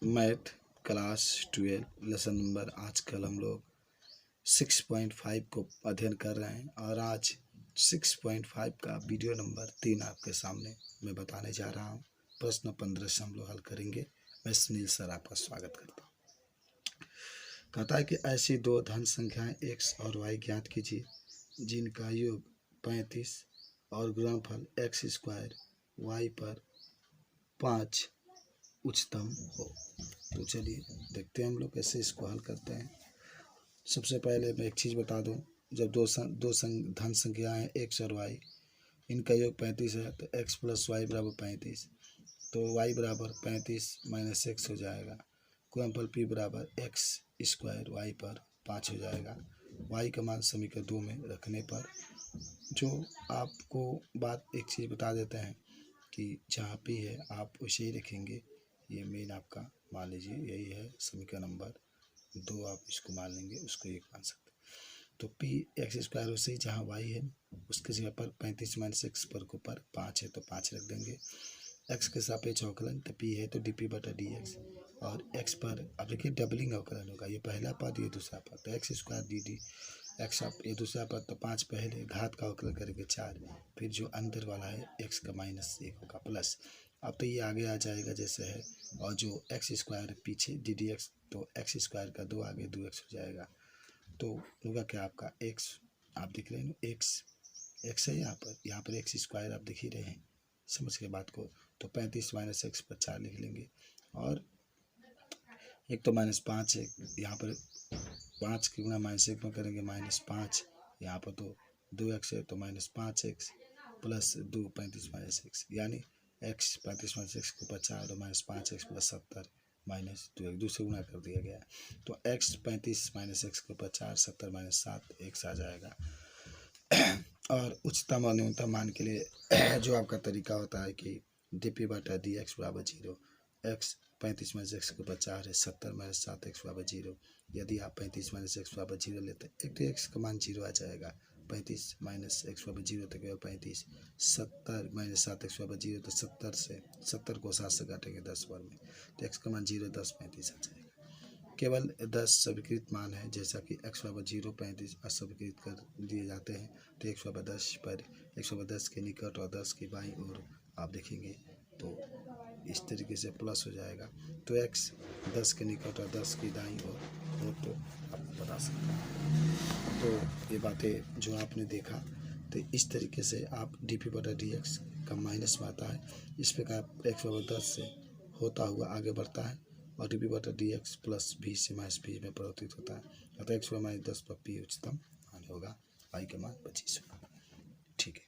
Math class 12 lesson number आजकल हम लोग 6.5 को अध्ययन कर रहे हैं और आज 6.5 का वीडियो नंबर 3 आपके सामने मैं बताने जा रहा हूँ। प्रश्न 15 से हम लोग हल करेंगे। मैं सुनील सर आपका स्वागत करता हूँ। कहता है कि ऐसी दो धन संख्याएं x और y ज्ञात कीजिए जिनका योग 35 और गुणनफल x स्क्वायर y पर 5 उच्चतम हो। तो चलिए देखते हैं हम लोग कैसे इसको हल करते हैं। सबसे पहले मैं एक चीज़ बता दूं, जब धन संख्याएं x और y, इनका योग 35 है तो x प्लस वाई बराबर 35, तो y बराबर 35 माइनस एक्स हो जाएगा। गुणनफल p बराबर x स्क्वायर y पर 5 हो जाएगा। y का मान समीकरण 2 में रखने पर जो आपको बात एक चीज़ बता देते हैं कि जहाँ p है आप उसे ही रखेंगे। ये मेन आपका मान लीजिए यही है समीकरण नंबर 2, आप इसको मान लेंगे, उसको एक मान सकते हैं। तो पी एक्स स्क्वायर उसे जहाँ वाई है उसके जगह पर 35 माइनस एक्स पर को पर 5 है तो 5 रख देंगे। एक्स के सापेक्ष अवकलन तो पी है तो डी पी बटा डी एक्स, और एक्स पर अब देखिए डबलिंग अवकलन होगा, ये पहला पद ये दूसरा पद, तो x square D D x आप ये दूसरा पद, तो 5 पहले घात का अवकलन करेंगे 4, फिर जो अंदर वाला है एक्स का माइनस 1 होगा प्लस। अब तो ये आगे आ जाएगा जैसे है, और जो एक्स स्क्वायर पीछे डी डी एक्स, तो एक्स स्क्वायर का 2 आगे 2x हो जाएगा। तो होगा क्या आपका x, आप दिख रहे हैं x है यहाँ पर एक्स स्क्वायर आप दिख ही रहे हैं, समझ के बात को। तो 35 माइनस एक्स पर 4 लिख लेंगे, और एक तो -5 है यहाँ पर, 5 की गुणा -1 में करेंगे -5, यहाँ पर तो 2x है तो -5x प्लस 2 35 माइनस एक्स, यानी x 35 माइनस एक्स को 50 और -5x प्लस 70 माइनस 2 से गुणा कर दिया गया। तो x 35 माइनस एक्स को 50 70 माइनस 7 x आ जाएगा। और उच्चतम और न्यूनतम मान के लिए जो आपका तरीका होता है कि डी पी बटा डी एक्स बराबर 0, एक्स 35 माइनस एक्स को 50 है 70 माइनस 7 एक्स बराबर 0। यदि आप 35 माइनस एक्स बराबर 0 लेते हैं, एक तो एक्स का मान 0 आ जाएगा, 35 माइनस एक्स बराबर 0 तो केवल 35, 70 माइनस 7 एक्स बराबर 0 तो 70 को 7 से काटेंगे 10 बार में, तो एक्स का मान 0 10 35 आ जाएगा। केवल 10 स्वीकृत मान है, जैसा कि x बराबर 0 35 अस्वीकृत कर दिए जाते हैं, तो x बराबर 10 पर x बराबर 10 के निकट और 10 की बाईं ओर आप देखेंगे तो इस तरीके से प्लस हो जाएगा। तो x 10 के निकट और 10 की दाईं ओर हो तो आप बता सकते हैं। तो ये बातें जो आपने देखा, तो इस तरीके से आप डी पी बटा डी एक्स का माइनस में आता है, इस प्रकार x बराबर 10 से होता हुआ आगे बढ़ता है, और डी पी बटा डी एक्स प्लस भी से माइनस पी में परिवर्तित होता है, अतः एक्स बराबर -10 पर पी उच्चतम मान होगा, वाई का मान 25 होगा। ठीक है।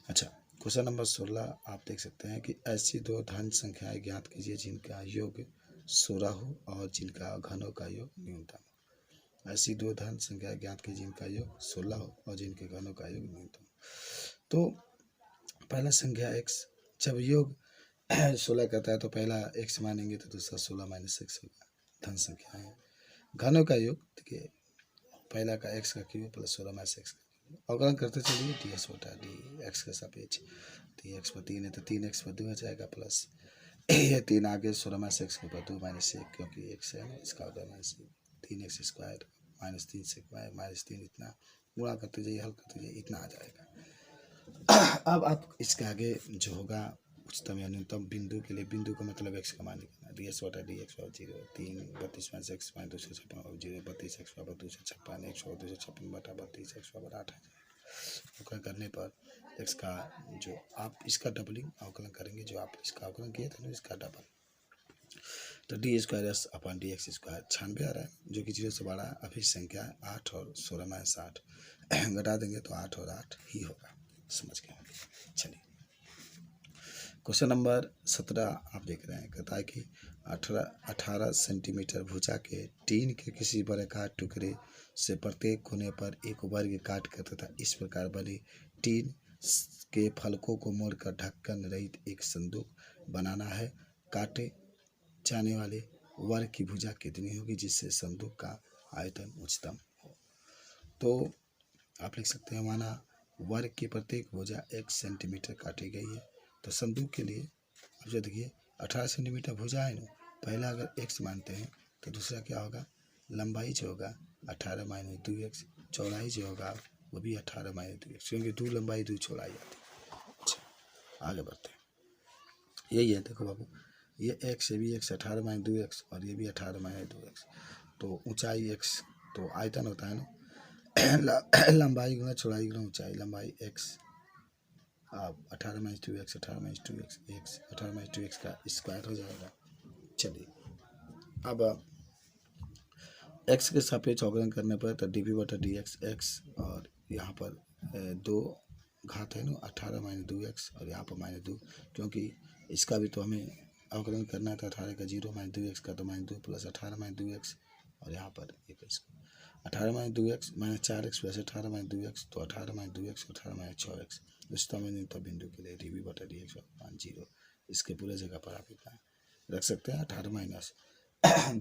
अच्छा, क्वेश्चन नंबर 16 आप देख सकते हैं कि ऐसी दो धन संख्याएं ज्ञात कीजिए जिनका योग 16 हो और जिनका घनों का योग न्यूनतम हो। ऐसी दो धन संख्याएं ज्ञात कीजिए जिनका योग 16 हो और जिनके घनों का योग न्यूनतम हो। तो पहला संख्या x, जब योग 16 कहता है तो पहला x मानेंगे तो दूसरा 16 माइनस एक्स होगा, धन संख्या है। घनों का योग देखिए, पहला का x का क्यूब प्लस 16 माइनस एक्स का क्यूब, अवकलन करते चलिए डी एस बटा डी एक्स के सापेक्ष, तो x पर 3 है तो 3x पर 2 आ जाएगा प्लस ये 3 आगे 16 माइनस एक्स के ऊपर 2 माइनस 1, क्योंकि x है ना, इसका होगा माइनस 3x स्क्वायर माइनस 3 से माइनस 3, इतना गुणा करते जाइए, हल करते जाइए, इतना आ जाएगा। अब आप इसके आगे जो होगा उच्चतम या न्यूनतम बिंदु के लिए, बिंदु का मतलब एक्स का मान निकालना, डी एस बटा डी एक्स बराबर 0, 3 32 माइनस एक्स माइनस 256 और 0 32 एक्स बराबर 256, 256 बटा 32 एक्स बराबर 8 है। अवकलन करने पर एक्स का जो आप इसका डबलिंग अवकलन करेंगे, जो आप इसका अवकलन किए थे ना इसका डबल, तो D square S upon D x square 96 आ रहा है, जो कि 0 से बड़ा है। अभी संख्या 8 और 16 माइनस 8 घटा देंगे तो 8 और 8 ही होगा, समझ गए। चलिए क्वेश्चन नंबर 17 आप देख रहे हैं, कहता है कि 18 सेंटीमीटर भुजा के टीन के किसी वर्गाकार टुकड़े से प्रत्येक कोने पर एक वर्ग काट कर तथा इस प्रकार बने टीन के फलकों को मोड़कर ढक्कन रहित एक संदूक बनाना है। काटे जाने वाले वर्ग की भुजा कितनी होगी जिससे संदूक का आयतन उच्चतम हो। तो आप लिख सकते हैं, माना वर्ग की प्रत्येक भुजा 1 सेंटीमीटर काटी गई है, तो संदूक के लिए अब जो देखिए 18 सेंटीमीटर भुजा है ना, पहला अगर x मानते हैं तो दूसरा क्या होगा, लंबाई जो होगा 18 माइनस 2x, चौड़ाई जो होगा वो भी 18 माइनस 2x, क्योंकि 2 लंबाई 2 चौड़ाई आती है। अच्छा आगे बढ़ते हैं। यही है, देखो बाबू, ये x ये भी x 18 माइनस 2x और ये भी 18 माइनस 2x, तो ऊंचाई x, तो आयतन होता है ना लंबाई गुना चौड़ाई गुना ऊंचाई, लंबाई x अब 18 minus 2x 18 minus 2x x 18 minus 2x का स्क्वायर हो जाएगा। चलिए अब x के सापेक्ष अवकलन करने पर तो dv बटा dx x, और यहाँ पर 2 घात है ना 18 माइनस 2x और यहाँ पर माइनस 2, क्योंकि इसका भी तो हमें अवकलन करना था 18 का 0 माइनस 2x का, तो माइनस 2 प्लस 18 माइनस 2x और यहाँ पर एक इसको 18 minus 2x minus 4x plus 18 minus 2x, तो 18 माइनस 2x 18 माइनस 6x, रिश्ता में न्यूनतम बिंदु के लिए dv बटा dx मान 0, इसके पूरे जगह पर आप इतना रख सकते हैं 18 माइनस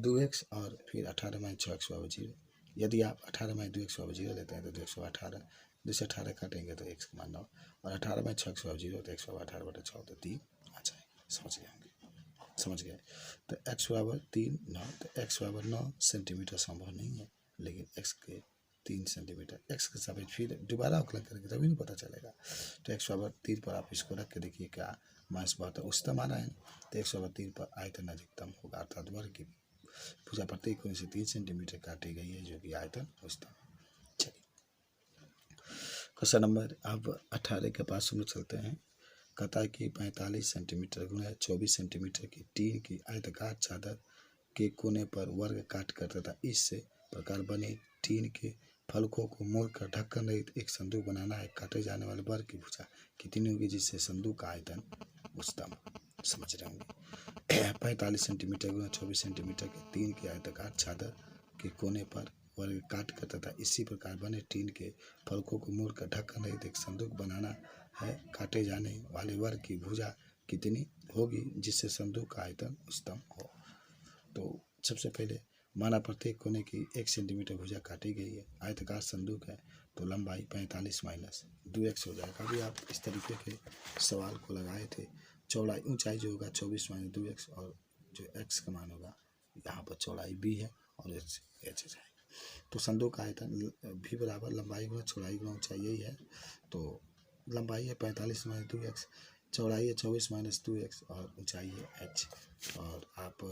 2x और फिर 18 माइनस 6x बराबर 0। यदि आप 18 माइनस 2x बराबर 0 लेते हैं तो 2x बराबर 18, 2 से 18 काटेंगे तो x का मान 9, और 18 माइनस 6x बराबर 0 तो x बराबर 18 बटा 6 तो 3 आ जाएगा। समझ गए होंगे, समझ गए। तो x बराबर 3 9, तो x बराबर 9 सेंटीमीटर संभव नहीं है, लेकिन x के 3 सेंटीमीटर, x के सापेक्ष फिर दोबारा अवकलन करेंगे तभी नहीं पता चलेगा। तो x बराबर 3 पर आप इसको रख के देखिए क्या माइनस बहुत उच्चतम आ रहा है, तो x बराबर 3 पर आयतन अधिकतम होगा, अर्थात वर्ग की भुजा प्रत्येक कोण से 3 सेंटीमीटर काटी गई है, जो कि आयतन उच्चतम। चलिए क्वेश्चन नंबर अब 18 के पास हम लोग चलते हैं। कहता है कि 45 सेंटीमीटर गुना 24 सेंटीमीटर की टीन की आयताकार चादर के कोने पर वर्ग काट कर तथा इस प्रकार बने टीन के फलकों को मोड़कर ढक्कन रहित एक संदूक बनाना है। काटे जाने वाले वर्ग की भुजा कितनी होगी जिससे संदूक का आयतन उच्चतम। समझ रहे होंगे। 45 सेंटीमीटर गुना 24 सेंटीमीटर के टीन की आयताकार चादर के कोने पर वर्ग काट कर तथा इसी प्रकार बने टीन के फलकों को मोड़कर ढक्कन रहित एक संदूक बनाना है। काटे जाने वाले वर्ग की भुजा कितनी होगी जिससे संदूक का आयतन उच्चतम हो। तो सबसे पहले माना प्रत्येक कोने की 1 सेंटीमीटर भुजा काटी गई है, आयताकार संदूक है, तो लंबाई 45 माइनस 2x हो जाएगा। अभी आप इस तरीके के सवाल को लगाए थे। चौड़ाई ऊंचाई जो होगा 24 माइनस 2x और जो x का मान होगा यहाँ पर चौड़ाई b है और h है। तो संदूक का आयतन भी बराबर लंबाई गुना चौड़ाई गुना ऊंचाई यही है। तो लंबाई है 45 माइनस 2x, चौड़ाई है 24 माइनस 2x और ऊंचाई है h। और आप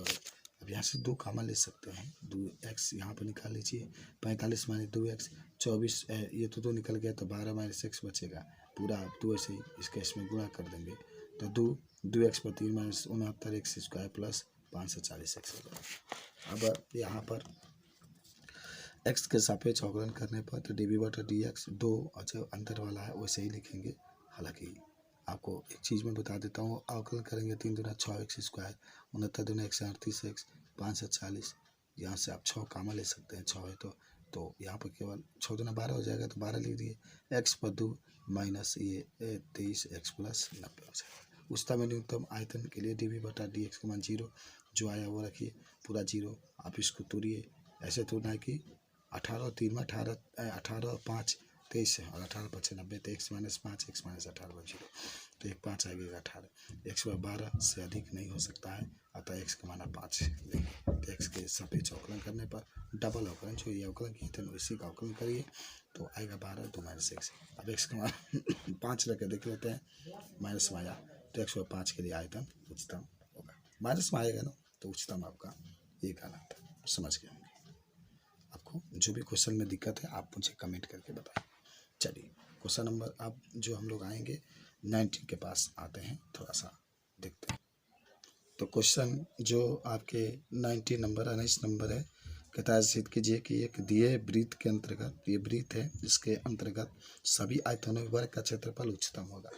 अब यहाँ से 2 कामन ले सकते हैं, 2x यहाँ पर निकाल लीजिए। 45 माइनस 2x 24, ये तो 2 निकल गया तो 12 माइनस x बचेगा, पूरा आप 2 ऐसे ही इसके इसमें गुणा कर देंगे तो 2x पर 3 minus 69 x square plus 540 x हो जाएगा। अब यहाँ पर x के सापेक्ष अवकलन करने पर तो dv बटा dx 2 और जो अंदर वाला है वैसे ही लिखेंगे। हालांकि आपको एक चीज़ मैं बता देता हूँ, अवकलन करेंगे 3 दूना 6x स्क्वायर 69 दूना 138x 540, यहाँ से आप 6 कामा ले सकते हैं, 6 है तो यहाँ पर केवल 6 दूना 12 हो जाएगा तो 12 लिख दिए। x पर 2 माइनस ये 23x प्लस 90 हो जाएगा। उच्चतम में न्यूनतम आयतन के लिए dv बटा dx का मान 0 जो आया वो रखिए, पूरा 0। आप इसको तोड़िए, ऐसे तोड़ना है कि 18 और 3 में 18 और 5 23 है और 18 5 90, तो x माइनस 5 x माइनस 18 बन 0, तो 1 5 आएगा 18। x पर 12 से अधिक नहीं हो सकता है, अतः x का मान 5 लेंगे। तो x के सापेक्ष अवकलन करने पर डबल अवकलन जो ये अवकलन किए थे उसी का अवकलन करिए तो आएगा 12 2 माइनस x। अब x का मान 5 रख के देख लेते हैं, माइनस में आया तो x पर 5 के लिए आयतन उच्चतम होगा। माइनस में आएगा ना तो उच्चतम आपका ये कहना था। समझ गए होंगे। आपको जो भी क्वेश्चन में दिक्कत है आप मुझे कमेंट करके बताएं। चलिए क्वेश्चन नंबर अब जो हम लोग आएंगे 19 के पास आते हैं, थोड़ा सा देखते हैं। तो क्वेश्चन जो आपके 19 नंबर 19 नंबर है, कहता है सिद्ध कीजिए कि एक दिए वृत्त के अंतर्गत, ये वृत्त है इसके अंतर्गत सभी आयतनों वर्ग का क्षेत्रफल उच्चतम होगा।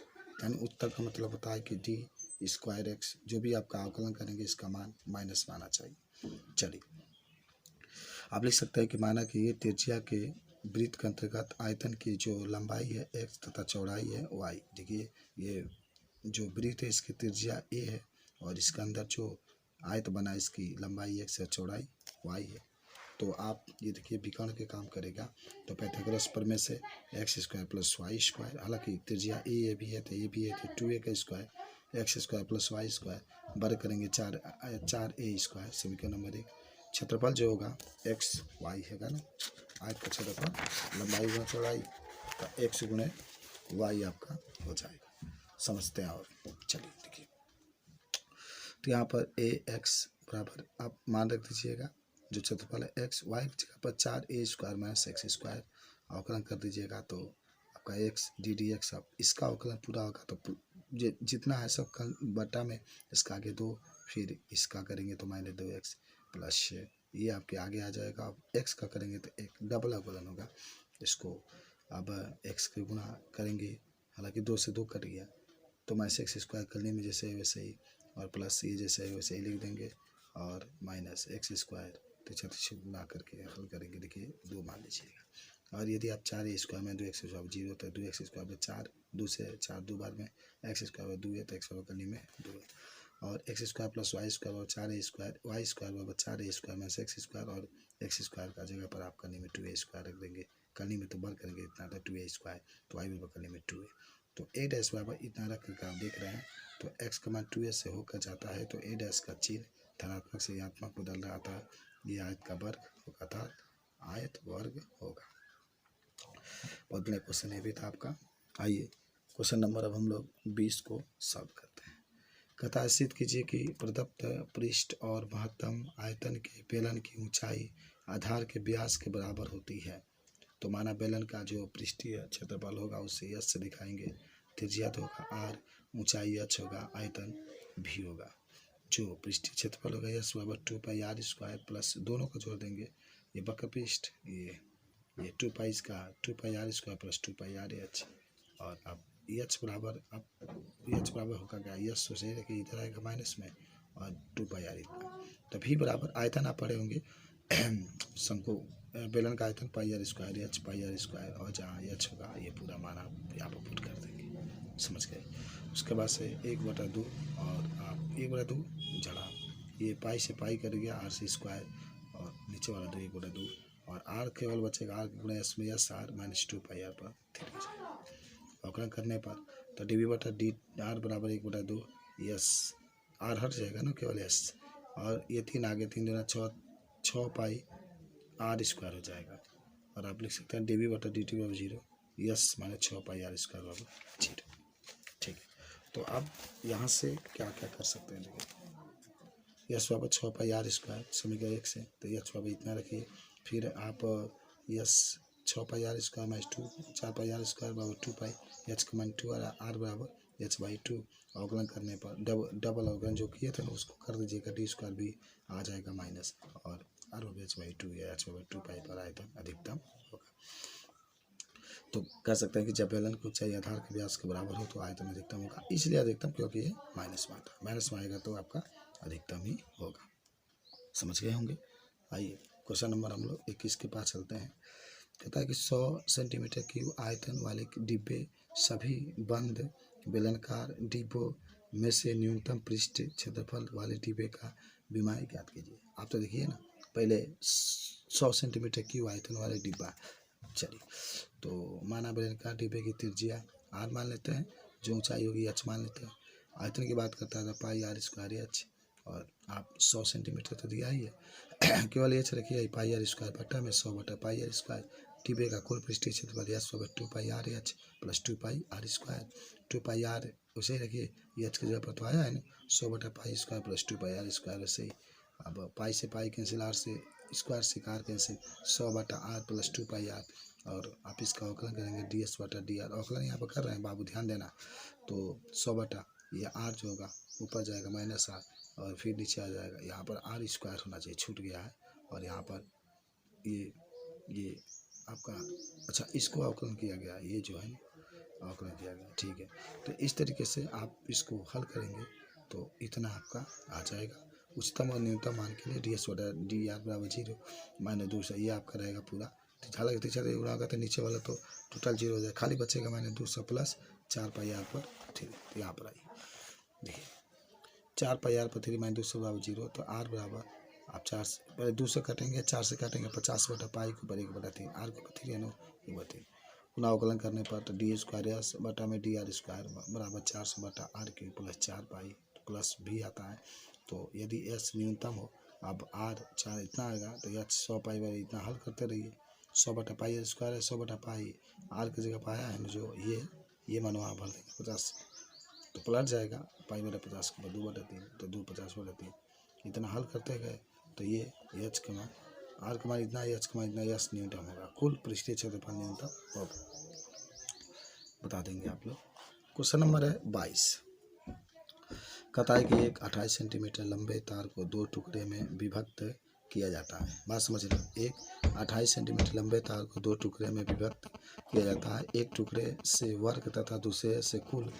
यानी उत्तर का मतलब होता है कि डी स्क्वायर एक्स, जो भी आपका आकलन करेंगे इसका मान माइनस में आना चाहिए। चलिए आप लिख सकते हैं कि माना कि ये त्रिज्या के वृत्त के अंतर्गत आयतन की जो लंबाई है x तथा चौड़ाई है y। देखिए ये जो वृत्त है इसकी त्रिज्या a है और इसके अंदर जो आयत बना इसकी लंबाई x है चौड़ाई y है। तो आप ये देखिए विकर्ण के काम करेगा तो पाइथागोरस प्रमेय से x square plus Y square, हालांकि त्रिज्या a भी है तो a भी है तो 2a का square X square plus Y square वर्ग करेंगे 4a² समीकरण नंबर 1। क्षेत्रफल जो होगा एक्स वाई हैगा ना, आयत का क्षेत्रफल लंबाई गुणा चौड़ाई का एक्स गुणे वाई आपका हो जाएगा। समझते हैं। और चलिए देखिए, तो यहाँ पर ए एक्स बराबर आप मान रख दीजिएगा, जो क्षेत्रफल है एक्स वाई की जगह पर 4a² माइनस एक्स स्क्वायर अवकलन कर दीजिएगा, तो आपका एक्स डी एक्स अब इसका अवकलन पूरा होगा, तो जितना है सब कल बटा में इसका आगे 2, फिर इसका करेंगे तो -2x प्लस ये आपके आगे आ जाएगा। अब एक्स का करेंगे तो एक डबल अवकलन होगा, इसको अब एक्स के गुणा करेंगे, हालांकि 2 से 2 कट गया तो -x² करने में जैसे है वैसे ही, और प्लस ये जैसे है वैसे ही लिख देंगे, और -x² तो छत्तीस गुणा करके हल करेंगे। देखिए 2 मान लीजिएगा, और यदि आप 4a² में 2x² 0 तो 2x² में 4, 2 से 4 2 बार में x² 2 है तो x करने में 2 है, और x² प्लस y² और 4a² y² बराबर 4a² में x² और x² का जगह पर आप करने में 2a² रख देंगे, करने में तो बर करेंगे इतना था 2a², तो y बराबर करने में 2 है, तो a डैश बराबर इतना रख करके आप देख रहे हैं, तो x का मान 2a से होकर जाता है, तो a डैश का चिन्ह धनात्मक से ऋणात्मक बदल रहा था, ये आयत का वर्ग होगा था, आयत वर्ग होगा। बहुत बढ़िया क्वेश्चन है भी था आपका। आइए क्वेश्चन नंबर अब हम लोग 20 को सॉल्व करते हैं। कथासित कीजिए कि प्रदत्त पृष्ठ और महत्तम आयतन के बेलन की ऊंचाई आधार के व्यास के बराबर होती है। तो माना बेलन का जो पृष्ठीय क्षेत्रफल होगा उसे यश से दिखाएंगे, त्रिज्या तो होगा r, ऊंचाई h होगा, आयतन भी होगा। जो पृष्ठीय क्षेत्रफल होगा यश बराबर 2πr² प्लस दोनों को जोड़ देंगे, ये वक्र पृष्ठ ये 2π इसका 2πr² प्लस 2πrh, और अब एच बराबर होगा क्या, यश तो सही रखिए इधर आएगा माइनस में, और 2πr इतना, तभी बराबर आयतन आप पढ़े होंगे शंकु बेलन का आयतन πr² h πr², और जहाँ h होगा ये पूरा मान आप यहाँ पर पुट कर देंगे। समझ गए। उसके बाद से 1/2 और आप 1/2 जड़ा ये पाई से पाई कर गया, r से स्क्वायर और नीचे वाला 2 1/2, और r केवल बचेगा r गुणे s में यस r -2πr पर ठीक है। अवकलन करने पर तो dv/dr बराबर 1/2 यस r हट जाएगा ना, केवल s, और ये 3 आगे 3 दूना 6πr² हो जाएगा, और आप लिख सकते हैं dv/dt बराबर 0 यस -6πr² बराबर 0। ठीक है, तो अब यहाँ से क्या क्या कर सकते हैं, देखिए यस बराबर 6πr² समीकरण 1 से, तो यस बराबर इतना रखिए, फिर आप यस 6πr² माइनस 2 4πr² बराबर 2π, एच का मान 2 और r बराबर h/2, अवकलन करने पर डबल अवकलन जो किए थे ना उसको कर दीजिएगा, d² भी आ जाएगा माइनस, और r बराबर h/2 या h बराबर 2π पर आयतन अधिकतम होगा। तो कह सकते हैं कि जब बेलन की ऊंचाई आधार के व्यास के बराबर हो तो आयतन अधिकतम होगा, इसलिए अधिकतम क्योंकि ये माइनस में आता है, माइनस में आएगा तो आपका अधिकतम ही होगा। समझ गए होंगे। आइए क्वेश्चन नंबर हम लोग 21 के पास चलते हैं। कहता है कि 100 सेंटीमीटर क्यूब आयतन वाले डिब्बे सभी बंद बेलनाकार डिब्बों में से न्यूनतम पृष्ठ क्षेत्रफल वाले डिब्बे का विमाई ज्ञात कीजिए। आप तो देखिए ना, पहले 100 सेंटीमीटर क्यूब आयतन वाले डिब्बा, चलिए तो माना बेलनाकार डिब्बे की त्रिज्या r मान लेते हैं, जो ऊंचाई होगी h मान लेते हैं, आयतन की बात करता है πr² h, और आप 100 सेंटीमीटर तो दिया ही है, केवल एच रखिए πr² बटा में 100/πr², डिब्बे का कुल पृष्ठीय क्षेत्रफल यस बराबर 2πrh प्लस 2πr², 2πr उसे रखिए, एच की जगह पर तो आया है ना 100/π² प्लस 2πr², वैसे ही अब पाई से पाई कैंसिल, आर से स्क्वायर से car cancel, 100/r plus 2πr, और आप इसका अवकलन करेंगे ds/dr, अवकलन यहाँ पर कर रहे हैं बाबू ध्यान देना, तो 100 ये r जो होगा ऊपर जाएगा -r, और फिर नीचे आ जाएगा, यहाँ पर r² होना चाहिए, छूट गया है, और यहाँ पर ये आपका अच्छा इसको अवकलन किया गया, ये जो है अवकलन किया गया, ठीक है। तो इस तरीके से आप इसको हल करेंगे तो इतना आपका आ जाएगा। उच्चतम और न्यूनतम मान के लिए ds/dr बराबर 0 -2 से ये आपका रहेगा पूरा, हालांकि तीसरा गुणा होगा तो नीचे वाला तो टोटल 0 हो जाएगा, खाली बचेगा -200 प्लस 4πr पर 3, तो यहाँ पर आइए देखिए 4πr पर 3 -200 बराबर 0, तो r बराबर आप 4 से पहले 2 से काटेंगे, 4 से काटेंगे 50/π के ऊपर 1/3, r के ऊपर 3 है 1/3, पुनः अवकलन करने पर तो डी स्क्वायर एस बटा में डी आर स्क्वायर बराबर 400 बटा R cube plus 4 pi plus भी आता है। तो यदि एस न्यूनतम हो, अब आर 4 इतना आएगा तो एच 100 पाई बाई इतना हल करते रहिए। 100 बटा पाई स्क्वायर है, 100 बटा पाई आर की जगह पाया है जो ये मानो आप भर देंगे 50, तो पलट जाएगा पाई बटा 50 के बाद 2/3 तो 2 50/3 इतना हल करते गए तो ये एच का मान आर का मान इतना, एच का मान इतना, एस न्यूनतम होगा। कुल पृष्ठीय क्षेत्रफल न्यूनतम होगा, बता देंगे आप लोग। क्वेश्चन नंबर है 22। कताई के एक 28 सेंटीमीटर लंबे तार को 2 टुकड़े में विभक्त किया जाता है। बात समझ लो, एक 28 सेंटीमीटर लंबे तार को 2 टुकड़े में विभक्त किया जाता है। एक टुकड़े से वर्ग तथा दूसरे से कुल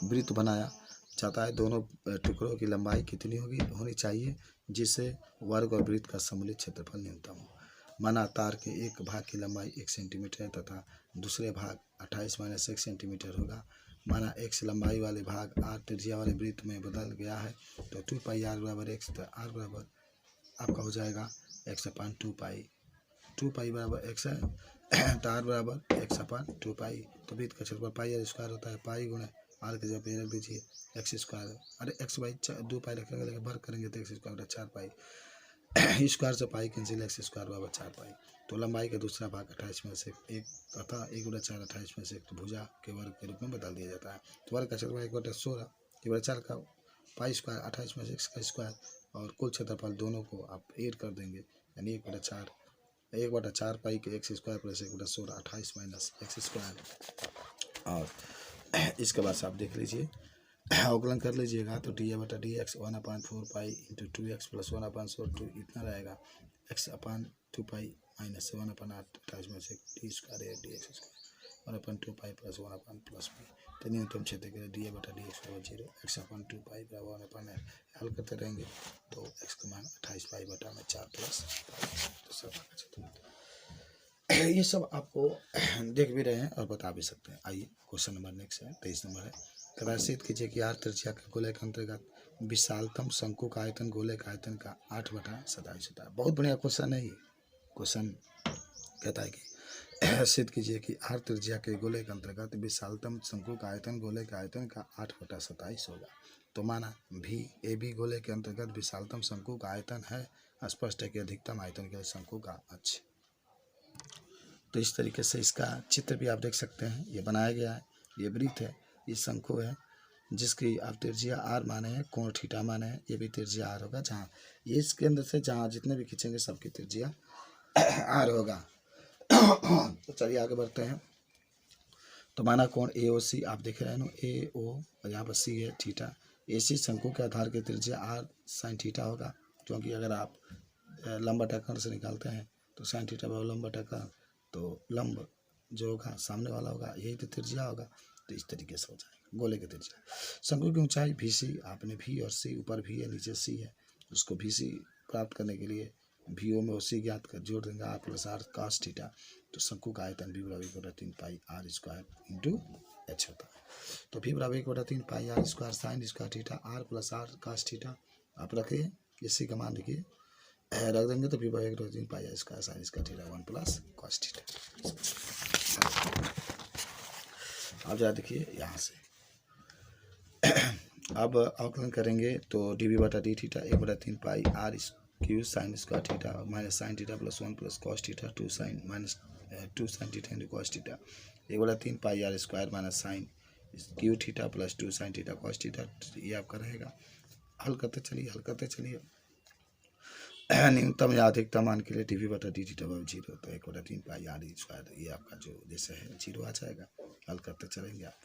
वृत्त बनाया जाता है। दोनों टुकड़ों की लंबाई कितनी होनी चाहिए जिससे वर्ग और वृत्त का सम्मिलित क्षेत्रफल न्यूनतम हो। माना तार के एक भाग की लंबाई 1 सेंटीमीटर है तथा दूसरे भाग 28 - 1 सेंटीमीटर होगा। माना x लंबाई वाले भाग r त्रिज्या वाले वृत्त में बदल गया है तो 2 पाई r बराबर x, तो r बराबर आपका हो जाएगा x/2 पाई। 2 पाई बराबर x है तो r बराबर x/2 पाई। तो वृत्त का क्षेत्रफल पाई r स्क्वायर होता है। पाई गुणे r की जगह पे रख दीजिए x स्क्वायर। अरे x/2 पाई रखेंगे लेकिन वर्ग करेंगे तो x स्क्वायर 4 पाई स्क्वायर से पाई कैंसिल, x स्क्वायर बराबर 4 पाई। तो लंबाई का दूसरा भाग 28 में से 1 तथा 1/4 28 में से 1 भुजा के वर्ग के रूप में बदल दिया जाता है। तो वर्ग का क्षेत्रफल 1/16 1/4 का पाई स्क्वायर 28 में से 1 का स्क्वायर और कुल क्षेत्रफल दोनों को आप ऐड कर देंगे यानी 1/4 पाई के x square plus 1/16 28 minus x square. और इसके बाद आप देख लीजिए अवकलन कर लीजिएगा तो dA/dx 1/4 pi into 2x plus 1/2 इतना रहेगा। x/2 पाई माइनस 1/8 28 में से डी स्क्वायर है dx square 1/2 pi plus 1 plus B. तो न्यूनतम क्षेत्र के लिए dA/dx बराबर 0, x/2 पाई बराबर 1/8 हल करते रहेंगे तो x का मान 28 पाई बटा में 4 प्लस ये सब आपको देख भी रहे हैं और बता भी सकते हैं। आइए क्वेश्चन नंबर नेक्स्ट है 23 नंबर है। प्रदर्शित कीजिए कि आर त्रिज्या के गोले के अंतर्गत विशालतम शंकु का आयतन गोले का आयतन का 8/27 होता है। बहुत बढ़िया क्वेश्चन है ये। क्वेश्चन कहता है कि सिद्ध कीजिए कि आर त्रिज्या के गोले के अंतर्गत विशालतम शंकु का आयतन गोले के आयतन का 8/27 होगा। तो माना भी ए बी गोले के अंतर्गत विशालतम शंकु का आयतन है। स्पष्ट है कि अधिकतम आयतन के शंकु का अक्ष। तो इस तरीके से इसका चित्र भी आप देख सकते हैं। ये बनाया गया है, ये वृत्त है, ये शंकु है जिसकी आप त्रिज्या आर माने हैं, कोण थीटा माने हैं। ये भी त्रिज्या आर होगा। जहाँ ये इसके अंदर से जहाँ जितने भी खींचेंगे सबकी त्रिज्या आर होगा। तो चलिए आगे बढ़ते हैं। तो माना कोण AOC आप देख रहे हैं ना, AO और यहाँ पर C है थीटा। AC शंकु के आधार की त्रिज्या आर साइन थीटा होगा, क्योंकि अगर आप लंब बटा कोण से निकालते हैं तो साइन थीटा बराबर लंब बटा कोण, तो लंब जो होगा सामने वाला होगा, यही तो त्रिज्या होगा। तो इस तरीके से हो जाएगा गोले की त्रिज्या। शंकु की ऊंचाई VC, आपने V और C, ऊपर V है नीचे C है, उसको VC प्राप्त करने के लिए VO में OC ज्ञात कर जोड़ देंगे R plus R cos theta. तो शंकु का आयतन V बराबर 1/3 pi R square into H होता है। तो V बराबर 1/3 pi R square sine square theta R plus R cos theta आप रखिए, इसी का मान लिखिए रख देंगे तो V बराबर 1/3 pi R square sine square theta 1 plus cos theta. अब जरा देखिए यहाँ से अब अवकलन करेंगे तो dV/d theta 1/3 pi R cube sine square theta minus sine theta plus 1 प्लस cos theta 2 sine minus 2 sine theta into cos theta 1/3 pi R square minus sine cube theta plus 2 sine theta cos theta. ये आपका रहेगा। हल करते चलिए न्यूनतम या अधिकतम मान के लिए dV/d थीटा बराबर 0, तो 1/3 पाई R स्क्वायर ये आपका जो जैसे है 0 आ जाएगा। हल करते चलेंगे आप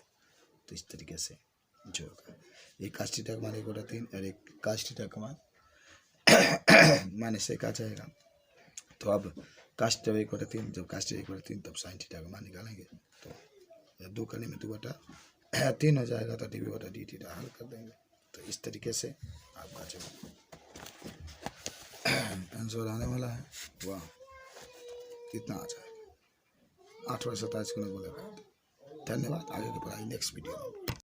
तो इस तरीके से जो होगा एक cos थीटा का मान 1/3 और एक cos थीटा का मान -1 आ जाएगा। तो अब cos थीटा 1/3, जब cos थीटा 1/3 तब sin थीटा का मान निकालेंगे तो 2 करने में 2/3 हो जाएगा। तो dV/d थीटा हल कर देंगे। तो इस तरीके से आपका जो आंसर आने वाला है वह कितना आ जाएगा 8/27 को बोलेगा। धन्यवाद। आगे की पढ़ाई नेक्स्ट वीडियो में।